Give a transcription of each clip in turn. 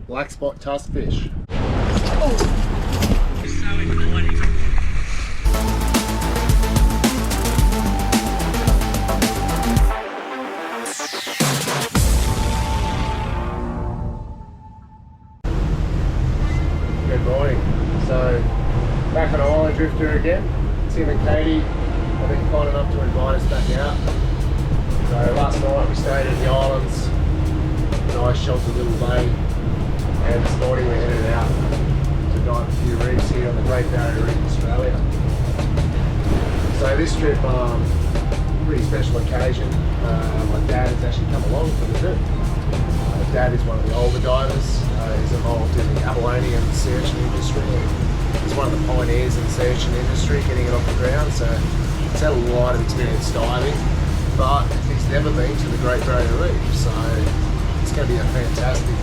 black spot tuskfish. Oh, so inviting. Good morning. So, back on Island Drifter again. Tim and Katie have been kind enough to invite us back out. So last night we stayed at the islands, nice sheltered little bay, and this morning we're headed out to dive a few reefs here on the Great Barrier Reef Australia. So this trip, pretty special occasion. My dad has actually come along for the trip. Dad is one of the older divers. He's involved in the Abalonian searching industry. He's one of the pioneers in the searching industry, getting it off the ground. So he's had a lot of experience diving, but he's never been to the Great Barrier Reef. So it's going to be a fantastic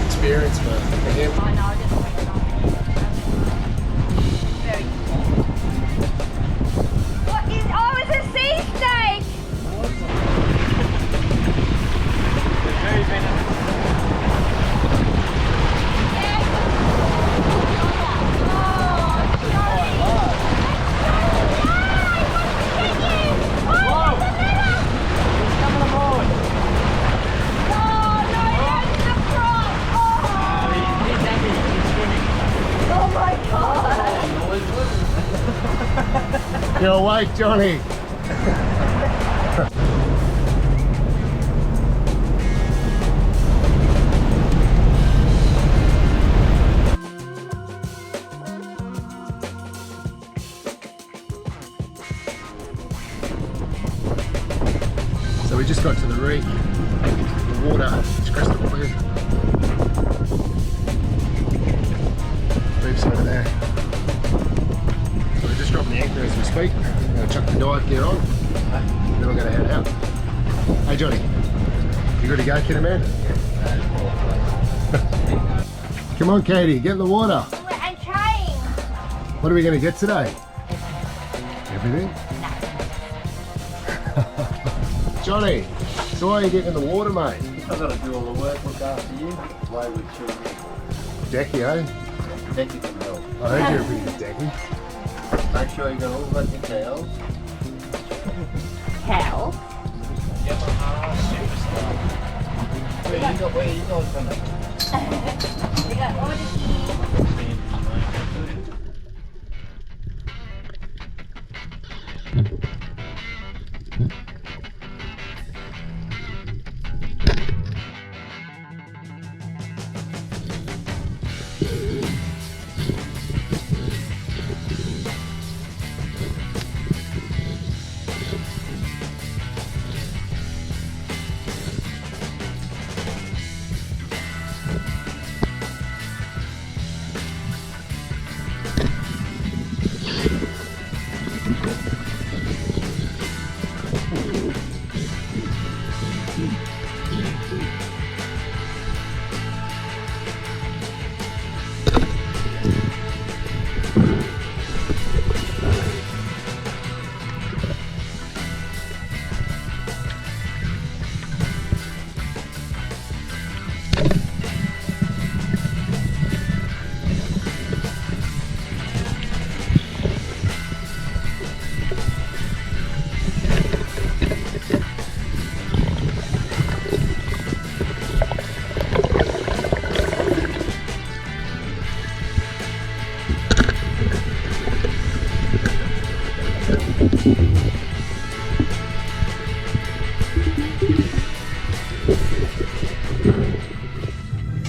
experience for him. I know, I just went very cool. What is? Oh, it's a sea snake! Very venomous. You're awake, Johnny. So we just got to the reef. The water is crystal clear. Reef's over there. So we're just dropping the anchor as we speak. We're going to chuck the dive gear on, and then we're going to head out. Hey Johnny, you good to go, catamaran? Come on Katie, get in the water. I'm trying. What are we going to get today? Everything? Johnny, so why are you getting in the water, mate? I've got to do all the work, look after you, play with children. Decky, eh? Decky can help. I heard you're a pretty good decky. Make sure you got all got your towels. Cow. Where you got from it? We got all the keys.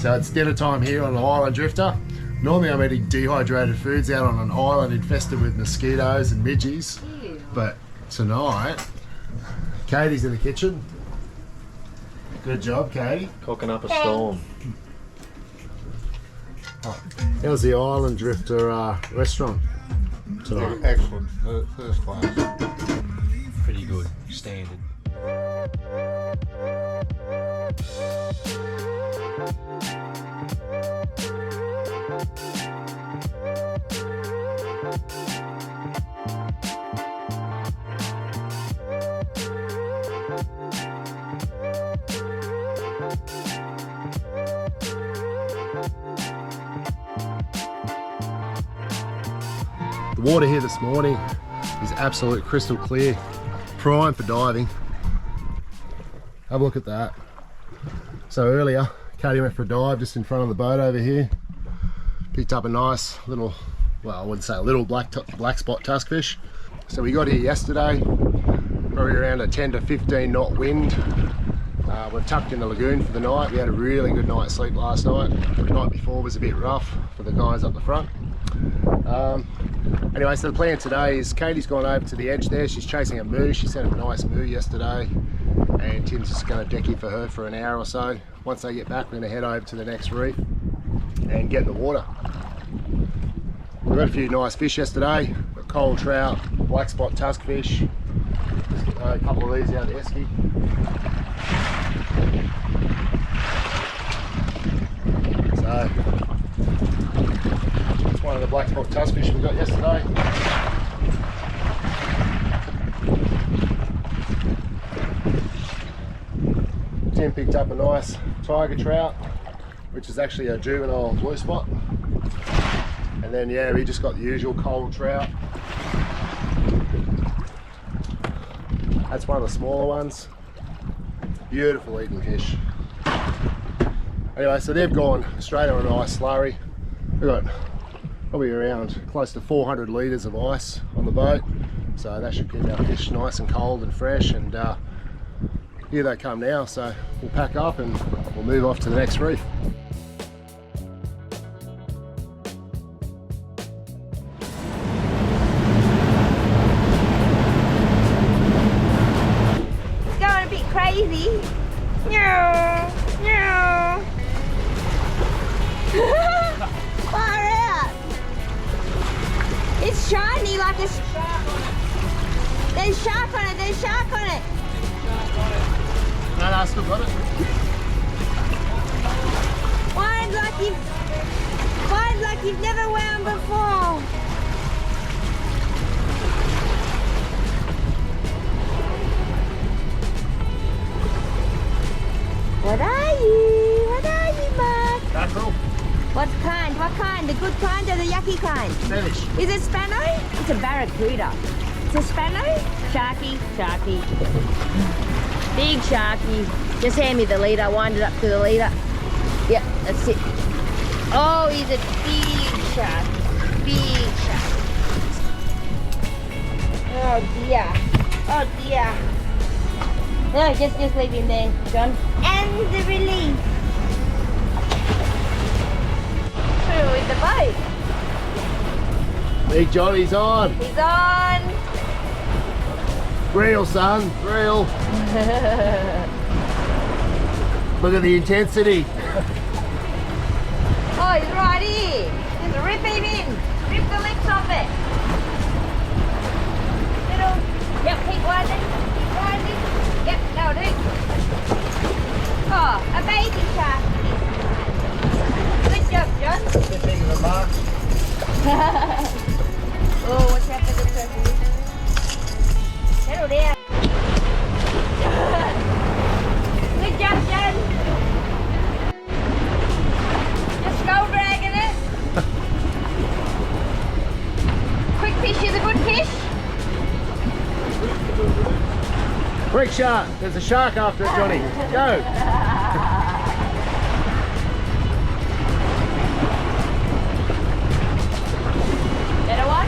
So it's dinner time here on an Island Drifter. Normally I'm eating dehydrated foods out on an island infested with mosquitoes and midges. Ew. But tonight, Katie's in the kitchen. Good job, Katie. Cooking up a storm. How's the Island Drifter restaurant tonight? Excellent, first class. Pretty good, standard. The water here this morning is absolute crystal clear, prime for diving. Have a look at that. So earlier, Katie went for a dive just in front of the boat over here. Picked up a nice little, well, I wouldn't say a little black spot tuskfish. So we got here yesterday, probably around a 10 to 15 knot wind. We're tucked in the lagoon for the night. We had a really good night's sleep last night. The night before was a bit rough for the guys up the front. Anyway, so the plan today is Katie's gone over to the edge there. She's chasing a moo. She sent a nice moo yesterday, and Tim's just going to decky for her for an hour or so. Once they get back, we're going to head over to the next reef and get in the water. We got a few nice fish yesterday. Got coral trout, black spot tuskfish, a couple of these out of the esky. So it's one of the black spot tuskfish we got yesterday. Tim picked up a nice tiger trout, which is actually a juvenile blue spot. And then yeah, we just got the usual coral trout. That's one of the smaller ones. Beautiful eating fish. Anyway, so they've gone straight on an ice slurry. We've got probably around close to 400 litres of ice on the boat. So that should keep our fish nice and cold and fresh. And here they come now. So we'll pack up and we'll move off to the next reef. Crazy. No, no. Far out. It's shiny like a shark on it. There's shark on it. There's shark on it. No, I still got it. Mine's like you've never wound before. What are you? What are you, Mark? Mackerel. What kind? What kind? The good kind or the yucky kind? Spanish. Is it Spano? It's a barracuda. It's a Spano? Sharky, sharky. Big sharky. Just hand me the leader. Wind it up to the leader. Yep, that's it. Oh, he's a big shark. Big shark. Oh dear. Oh dear. No, just leave him there, John. And the release. Through with the boat. Big Johnny's on. He's on. Reel, son. Reel. Look at the intensity. Oh, he's right here. Just rip him in. Rip the lips off it. Little. Yep, keep winding. Keep winding. Yep, that'll do. Oh, a baby shark. Good job, John. Good thing of a mark. Oh, what's happened to the turkey? Settle down. Good job, John. Just skull dragging it. Quick fish is a good fish. Quick shark. There's a shark after it, Johnny. Go. Better one?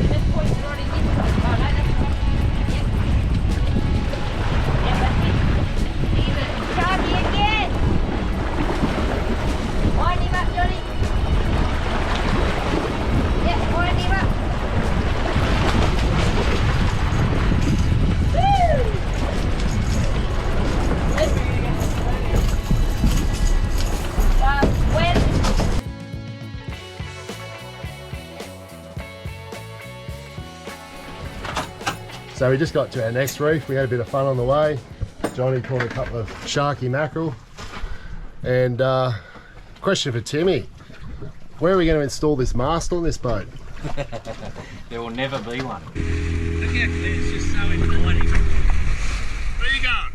This point is already missed. Oh, no, that's fine. Yep. Yep, that's it. Even. Sharky again. Wind him up, Johnny. Yep, wind him up. Woo! So we just got to our next reef. We had a bit of fun on the way. Johnny caught a couple of sharky mackerel. And question for Timmy. Where are we going to install this mast on this boat? There will never be one. Look how clear, it's just so inviting. Where are you going?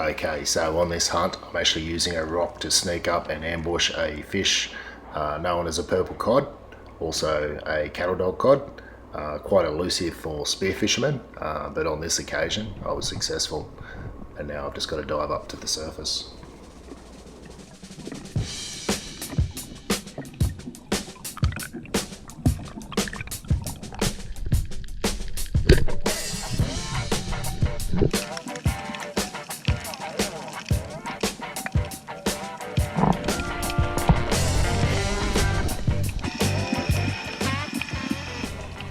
Okay, so on this hunt, I'm actually using a rock to sneak up and ambush a fish known as a purple cod, also a cattle dog cod. Quite elusive for spearfishermen, but on this occasion I was successful, and now I've just got to dive up to the surface.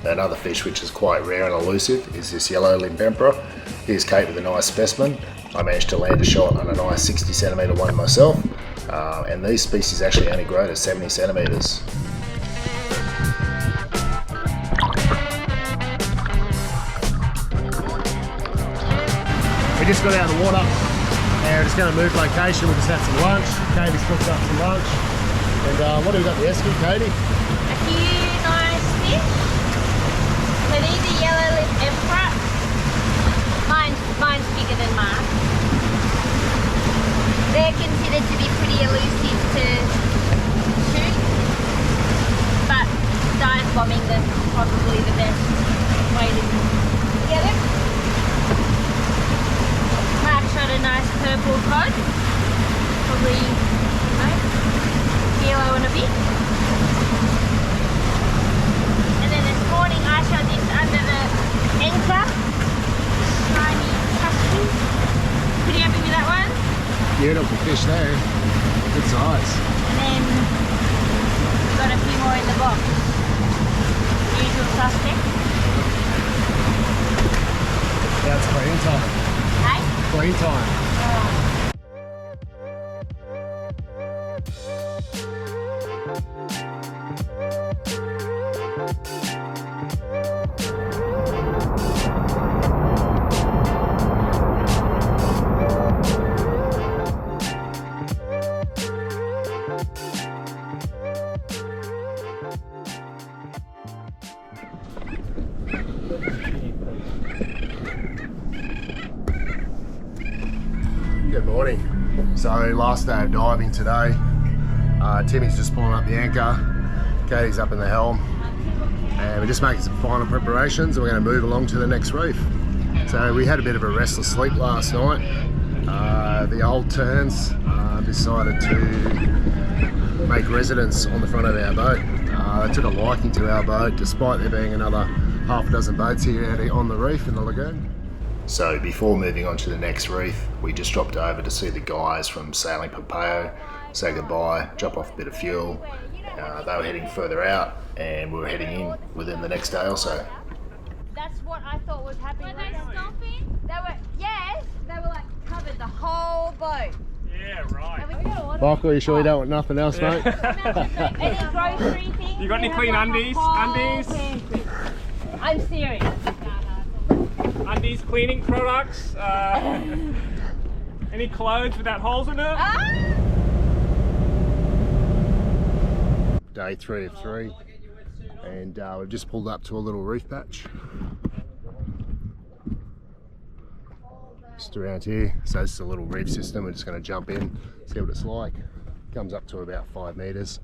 Another fish which is quite rare and elusive is this yellowlip emperor. Here's Kate with a nice specimen. I managed to land a shot on a nice 60cm one myself, and these species actually only grow to 70cm. We just got out of the water and we're just going to move location. We just had some lunch. Katie's cooked up some lunch. And what have we got the rescue, Katie? A few nice fish. So these are yellowlip emperor. Mine's bigger than Mark. They're considered to be pretty elusive to shoot, but dive bombing them is probably the best way to get them. Mark shot a nice purple cod, probably kilo and a bit. And then this morning I shot this under the anchor, shiny tuskfish. Pretty happy with that one. Beautiful fish there, good size. And then got a few more in the box. Usual suspect. Now it's clean time. Hey? Clean time. Good morning. So last day of diving today. Timmy's just pulling up the anchor. Katie's up in the helm. And we're just making some final preparations and we're going to move along to the next reef. So we had a bit of a restless sleep last night. The old terns decided to make residence on the front of our boat. They took a liking to our boat despite there being another half a dozen boats here out on the reef in the lagoon. So before moving on to the next reef, we just dropped over to see the guys from Sailing Pompeo, say goodbye, drop off a bit of fuel. They were heading further out and we were heading in within the next day or so. That's what I thought was happening. Were they stopping? They were, yes, they were like covered the whole boat. Yeah, right. Michael, are you sure you don't want nothing else, mate? Any grocery things? You got any clean undies? Undies? I'm serious. Undies, cleaning products, any clothes without holes in it? Day 3 of 3, and we've just pulled up to a little reef patch. Just around here, so this is a little reef system. We're just going to jump in, see what it's like. Comes up to about 5 metres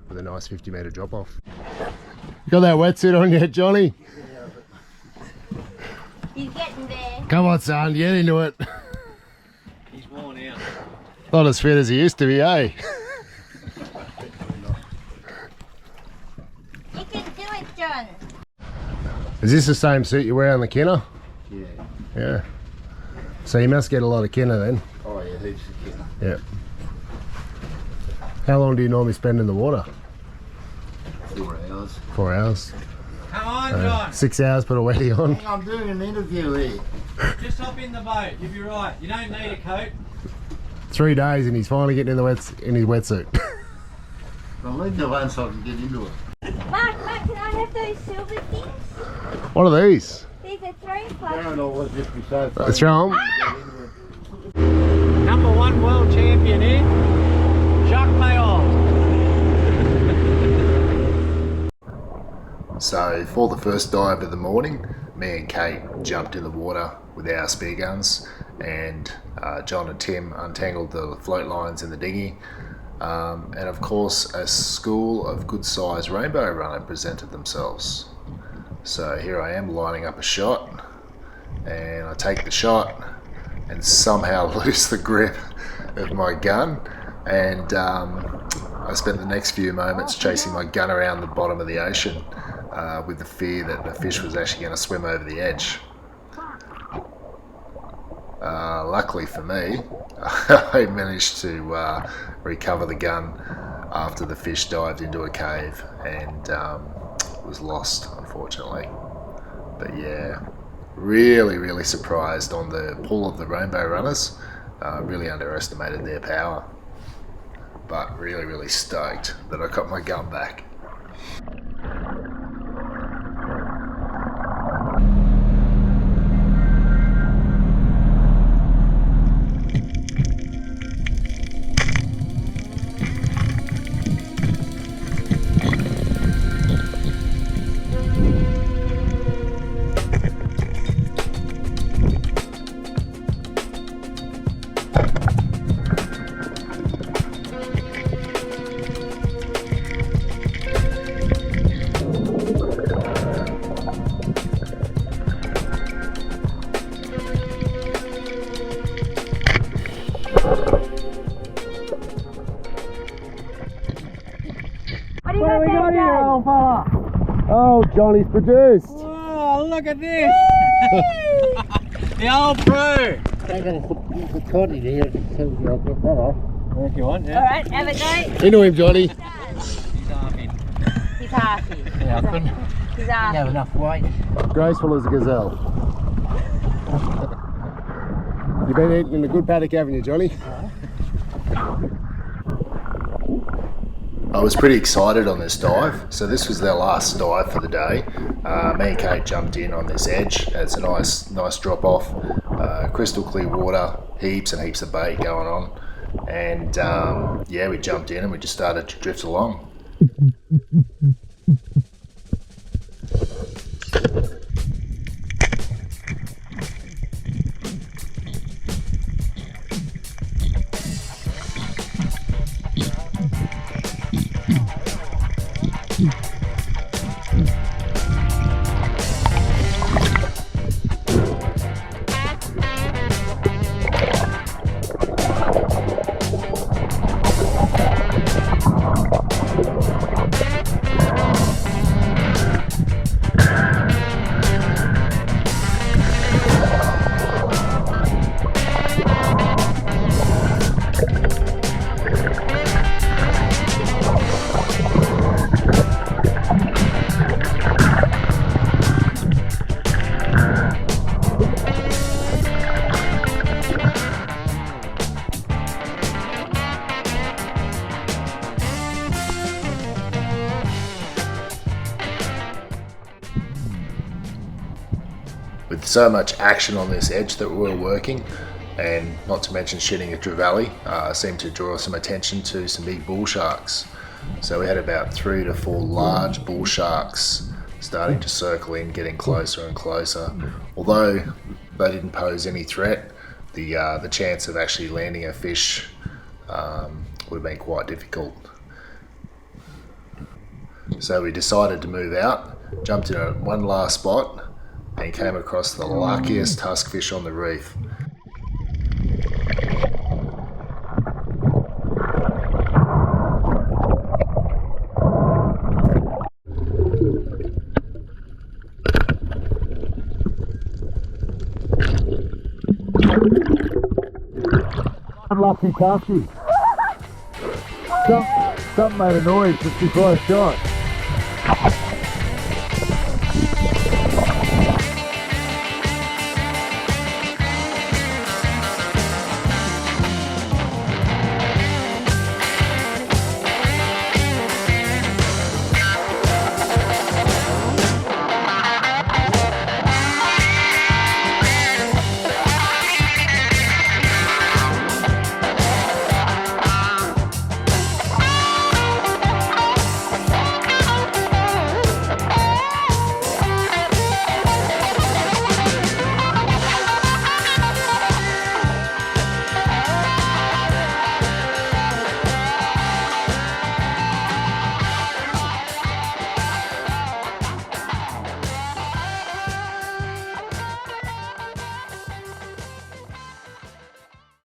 with a nice 50-metre drop off. You got that wetsuit on yet, Johnny? He's getting there. Come on, son, get into it. He's worn out. Not as fit as he used to be, eh? You can do it, John. Is this the same suit you wear on the Kinner? Yeah. Yeah. So you must get a lot of Kinner then? Oh yeah, heaps of kid. Yeah. How long do you normally spend in the water? 4 hours. 4 hours. Come on, John. 6 hours, put a wetty on. I'm doing an interview here. Just hop in the boat. You'll be right. You don't need a coat. 3 days and he's finally getting in the in his wetsuit. I'll leave the one so I can get into it. Mark, can I have those silver things? What are these? These are throwing I flashes. don't always just be so funny. Let's throw 'em. #1 world champion here, Jacques Mayol. So for the first dive of the morning, me and Kate jumped in the water with our spear guns, and John and Tim untangled the float lines in the dinghy. And of course, a school of good sized rainbow runner presented themselves. So here I am lining up a shot, and I take the shot and somehow lose the grip of my gun, and I spent the next few moments chasing my gun around the bottom of the ocean with the fear that the fish was actually going to swim over the edge. Luckily for me, I managed to recover the gun after the fish dived into a cave and was lost, unfortunately. But yeah, really surprised on the pull of the rainbow runners. Really underestimated their power, but really stoked that I got my gun back. What do we got here, old fella? Oh, Johnny's produced. Oh, look at this! The old pro! I'm going to put the cod in here so I'll get that off. If you want, yeah. Alright, have a go. Into him, Johnny. He's half-in. He's halfy. Yeah, I couldn't He's have halfy. enough weight. Graceful as a gazelle. You've been eating in a good paddock, haven't you, Johnny? I was pretty excited on this dive. So this was their last dive for the day. Me and Kate jumped in on this edge. It's a nice drop off. Crystal clear water, heaps and heaps of bait going on. And yeah, we jumped in and we just started to drift along. With so much action on this edge that we were working, and not to mention shooting a trevally, seemed to draw some attention to some big bull sharks. So we had about 3 to 4 large bull sharks starting to circle in, getting closer and closer. Although they didn't pose any threat, the chance of actually landing a fish would have been quite difficult. So we decided to move out, jumped in at one last spot, and came across the luckiest tuskfish on the reef. Unlucky tusky. Something made a noise just before I shot.